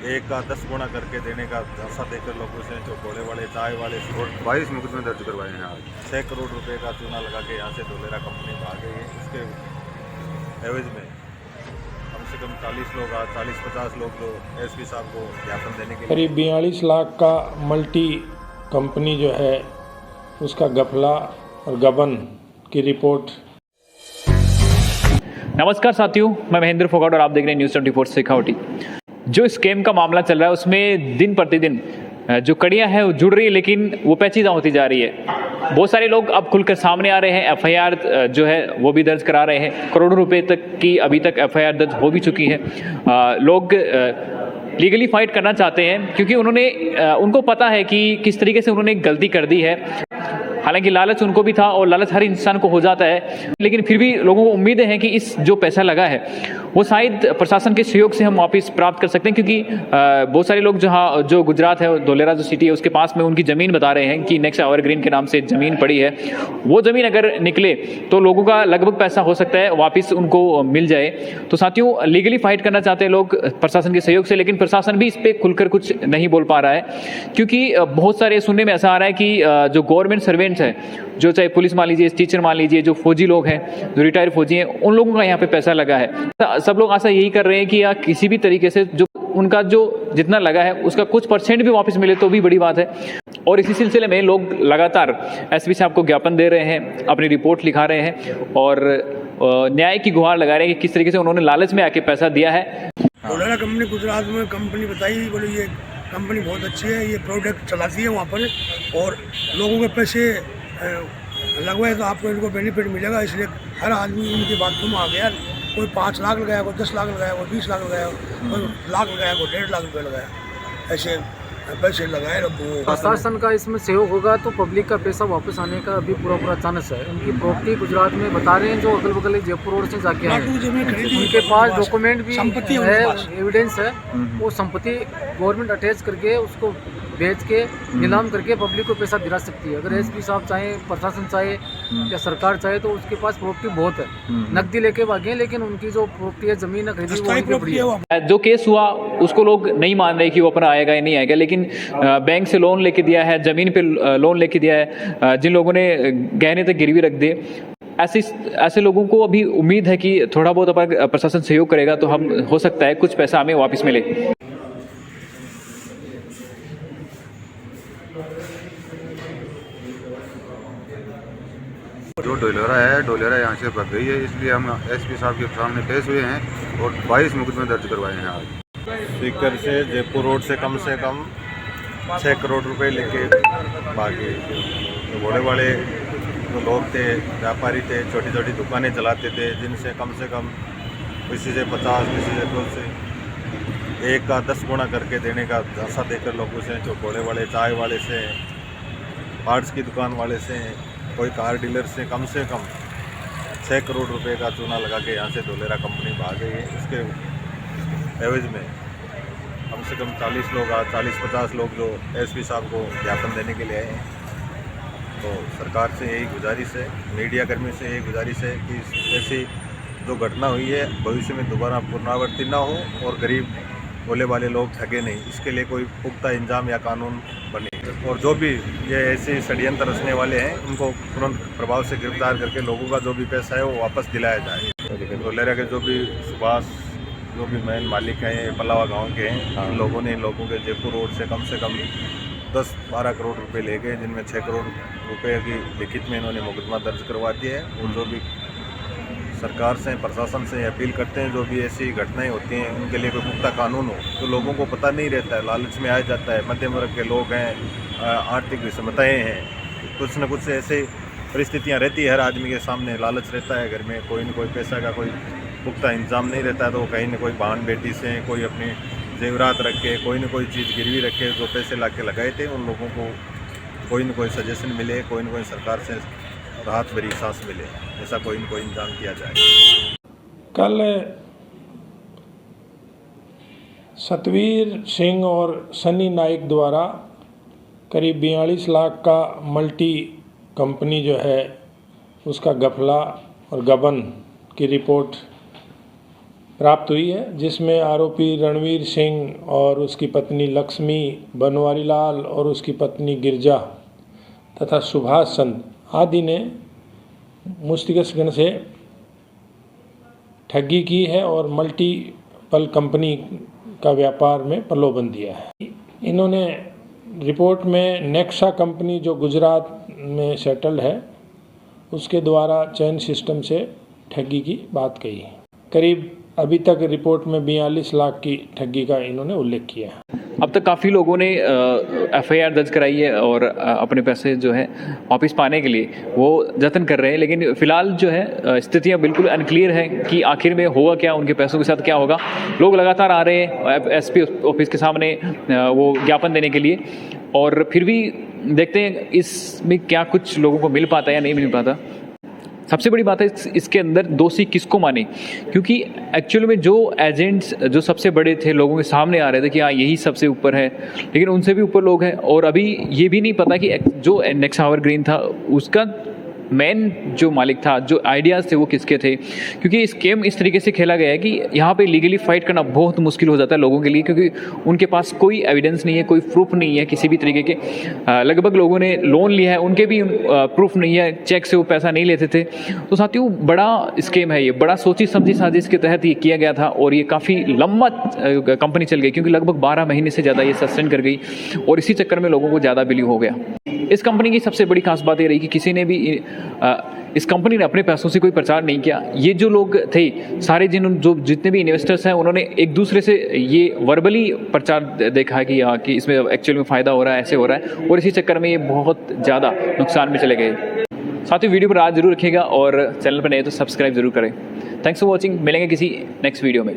एक का 10 गुना करके देने का झांसा देकर लोगों से जो भोले वाले चाय वाले और 22 मुकदमे दर्ज करवाए हैं आज। 6 करोड़ रुपए का चूना लगा के यहाँ से धोलेरा कंपनी भाग गई है। इसके एवज में कम से कम 40 लोग आज 40-50 लोग जो एसपी साहब को ज्ञापन देने के लिए करीब 42 लाख का मल्टी कंपनी जो है उसका गफला और गबन की रिपोर्ट। नमस्कार साथियों, मैं महेंद्र फोगाट और आप देख रहे हैं न्यूज़ 24 शेखावटी। जो स्कैम का मामला चल रहा है उसमें दिन प्रतिदिन जो कड़ियां हैं वो जुड़ रही है, लेकिन वो पेचीदा होती जा रही है। बहुत सारे लोग अब खुलकर सामने आ रहे हैं, एफआईआर जो है वो भी दर्ज करा रहे हैं। करोड़ों रुपए तक की अभी तक एफआईआर दर्ज हो भी चुकी है। लोग लीगली फाइट करना चाहते हैं क्योंकि उनको पता है कि किस तरीके से उन्होंने गलती कर दी है। हालांकि लालच उनको भी था और लालच हर इंसान को हो जाता है, लेकिन फिर भी लोगों को उम्मीदें हैं कि इस जो पैसा लगा है वो शायद प्रशासन के सहयोग से हम वापस प्राप्त कर सकते हैं, क्योंकि बहुत सारे लोग जो गुजरात है, धोलेरा जो सिटी है उसके पास में उनकी ज़मीन बता रहे हैं कि नेक्स्ट एवरग्रीन के नाम से ज़मीन पड़ी है। वो ज़मीन अगर निकले तो लोगों का लगभग पैसा हो सकता है वापस उनको मिल जाए। तो साथियों, लीगली फाइट करना चाहते हैं लोग प्रशासन के सहयोग से, लेकिन प्रशासन भी इस पर खुलकर कुछ नहीं बोल पा रहा है, क्योंकि बहुत सारे सुनने में ऐसा आ रहा है कि जो गवर्नमेंट सर्वेंट्स है, जो चाहे पुलिस मान लीजिए, टीचर मान लीजिए, जो फौजी लोग हैं, जो रिटायर्ड फौजी हैं, उन लोगों का यहाँ पे पैसा लगा है। सब लोग आशा यही कर रहे हैं कि या किसी भी तरीके से जो उनका जो जितना लगा है उसका कुछ परसेंट भी वापस मिले तो भी बड़ी बात है। और इसी सिलसिले में लोग लगातार एसपी साहब को ज्ञापन दे रहे हैं, अपनी रिपोर्ट लिखा रहे हैं और न्याय की गुहार लगा रहे हैं कि किस तरीके से उन्होंने लालच में आके पैसा दिया है। धोलेरा कंपनी गुजरात में कंपनी बताई, बोले ये कंपनी बहुत अच्छी है, ये प्रोडक्ट चलाती है वहाँ पर और लोगों के पैसे लगवाए तो आपको इनको बेनिफिट मिलेगा। इसलिए हर आदमी उनकी बातों में आ गया। कोई 5 लाख लगाया, कोई 10 लाख लगाया, कोई 20 लाख लगाया, कोई लाख लगाया, कोई 1.5 लाख रुपये लगाया, ऐसे पैसे लगाए। प्रशासन का इसमें सहयोग होगा तो पब्लिक का पैसा वापस आने का अभी पूरा चांस है। उनकी प्रॉपर्टी गुजरात में बता रहे हैं, जो अगल बगल जयपुर रोड से जाके आए, उनके पास डॉक्यूमेंट भी है, एविडेंस है। वो संपत्ति गवर्नमेंट अटैच करके उसको बेच के नीलाम करके पब्लिक को पैसा दिला सकती है। अगर एसपी साहब चाहे, प्रशासन चाहे या सरकार चाहे तो उसके पास प्रॉपर्टी बहुत है, नकदी लेके भागे, लेकिन उनकी जो प्रॉपर्टी है, जमीन है, खरीदी वो उनकी बड़ी है। जो केस हुआ उसको लोग नहीं मान रहे कि वो अपना आएगा या नहीं आएगा, लेकिन बैंक से लोन लेके दिया है, जमीन पे लोन लेके दिया है, जिन लोगों ने गहने तक गिरवी रख दिए, ऐसे लोगों को अभी उम्मीद है कि थोड़ा बहुत अगर प्रशासन सहयोग करेगा तो हम हो सकता है कुछ पैसा हमें वापस मिले। जो डोलेरा यहाँ से भाग गई है, इसलिए हम एसपी साहब के सामने पेश हुए हैं और 22 मुकदमे दर्ज करवाए हैं आज। स्पीकर से जयपुर रोड से कम 6 करोड़ रुपए लेके भागे। जो भोले वाले जो लोग थे, व्यापारी थे, छोटी छोटी दुकानें चलाते थे, जिनसे कम किसी से 50, किसी से 2 से एक का 10 गुना करके देने का झांसा देकर लोगों से, जो भोले वाले चाय वाले से, पार्ट्स की दुकान वाले से, कोई कार डीलर से कम 6 करोड़ रुपए का चूना लगा के यहाँ से धोलेरा कंपनी भाग गई है। इसके एवज में कम से कम 40 लोग आज 40-50 लोग जो एसपी साहब को ज्ञापन देने के लिए आए हैं। तो सरकार से यही गुजारिश है, मीडिया कर्मी से यही गुजारिश है कि ऐसी जो घटना हुई है भविष्य में दोबारा पुनरावृत्ति ना हो और गरीब भोले वाले लोग ठगे नहीं। इसके लिए कोई पुख्ता इंजाम या कानून बने और जो भी ये ऐसे षड्यंत्र रचने वाले हैं उनको तुरंत प्रभाव से गिरफ्तार करके लोगों का जो भी पैसा है वो वापस दिलाया जाए। धोलेरा के जो भी सुभाष, जो भी मेन मालिक हैं, पलावा गांव के हैं, इन लोगों ने इन लोगों के जयपुर रोड से कम 10-12 करोड़ रुपए ले गए, जिनमें 6 करोड़ रुपए की लिखित में इन्होंने मुकदमा दर्ज करवा दिया है। और जो भी सरकार से, प्रशासन से अपील करते हैं, जो भी ऐसी घटनाएं होती हैं उनके लिए कोई पुख्ता कानून हो। तो लोगों को पता नहीं रहता है, लालच में आ जाता है, मध्यम वर्ग के लोग हैं, आर्थिक विषमताएँ हैं, कुछ न कुछ ऐसे परिस्थितियाँ रहती है हर आदमी के सामने। लालच रहता है, घर में कोई न कोई पैसा का कोई पुख्ता इंतजाम नहीं रहता है, तो कहीं न कोई बहन बेटी से कोई अपनी जेवरात रख के, कोई न कोई चीज़ गिरवी रख के जो पैसे ला के लगाए थे, उन लोगों को कोई न कोई सजेशन मिले, कोई न कोई सरकार से राहत भरी सांस मिले, ऐसा कोई न कोई इंतजाम किया जाए। कल सतवीर सिंह और सनी नाइक द्वारा करीब 42 लाख का मल्टी कंपनी जो है उसका गफला और गबन की रिपोर्ट प्राप्त हुई है, जिसमें आरोपी रणवीर सिंह और उसकी पत्नी लक्ष्मी, बनवारी लाल और उसकी पत्नी गिरजा तथा सुभाष चंद आदि ने मुस्तकिल से ठगी की है और मल्टीपल कंपनी का व्यापार में प्रलोभन दिया है। इन्होंने रिपोर्ट में नेक्सा कंपनी जो गुजरात में सेटल्ड है उसके द्वारा चयन सिस्टम से ठगी की बात कही। करीब अभी तक रिपोर्ट में 42 लाख की ठगी का इन्होंने उल्लेख किया है। अब तक काफ़ी लोगों ने एफआईआर दर्ज कराई है और अपने पैसे जो है वापस पाने के लिए वो जतन कर रहे हैं, लेकिन फ़िलहाल जो है स्थितियाँ बिल्कुल अनक्लियर है कि आखिर में होगा क्या, उनके पैसों के साथ क्या होगा। लोग लगातार आ रहे हैं एसपी ऑफिस के सामने वो ज्ञापन देने के लिए, और फिर भी देखते हैं इसमें क्या कुछ लोगों को मिल पाता है या नहीं मिल पाता। सबसे बड़ी बात है इसके अंदर दोषी किसको माने, क्योंकि एक्चुअल में जो एजेंट्स जो सबसे बड़े थे लोगों के सामने आ रहे थे कि हाँ यही सबसे ऊपर है, लेकिन उनसे भी ऊपर लोग हैं। और अभी ये भी नहीं पता कि जो नेक्सा एवरग्रीन था उसका मेन जो मालिक था, जो आइडियाज़ थे वो किसके थे, क्योंकि स्केम इस तरीके से खेला गया है कि यहाँ पे लीगली फाइट करना बहुत मुश्किल हो जाता है लोगों के लिए, क्योंकि उनके पास कोई एविडेंस नहीं है, कोई प्रूफ नहीं है किसी भी तरीके के। लगभग लोगों ने लोन लिया है, उनके भी प्रूफ नहीं है, चेक से वो पैसा नहीं लेते थे। तो साथियों बड़ा स्केम है ये, बड़ा सोची समझी साजिश के तहत ये किया गया था और ये काफ़ी लंबा कंपनी चल गई, क्योंकि लगभग 12 महीने से ज़्यादा ये सस्टेन कर गई और इसी चक्कर में लोगों को ज़्यादा बिलीव हो गया। इस कंपनी की सबसे बड़ी खास बात ये रही कि किसी ने भी इस कंपनी ने अपने पैसों से कोई प्रचार नहीं किया। ये जो लोग थे सारे जितने भी इन्वेस्टर्स हैं उन्होंने एक दूसरे से ये वर्बली प्रचार देखा है कि इसमें एक्चुअल में फ़ायदा हो रहा है, ऐसे हो रहा है, और इसी चक्कर में ये बहुत ज़्यादा नुकसान में चले गए। साथियों वीडियो पर आज जरूर रखिएगा और चैनल पर नए तो सब्सक्राइब जरूर करें। Thanks for watching. मिलेंगे किसी नेक्स्ट वीडियो में।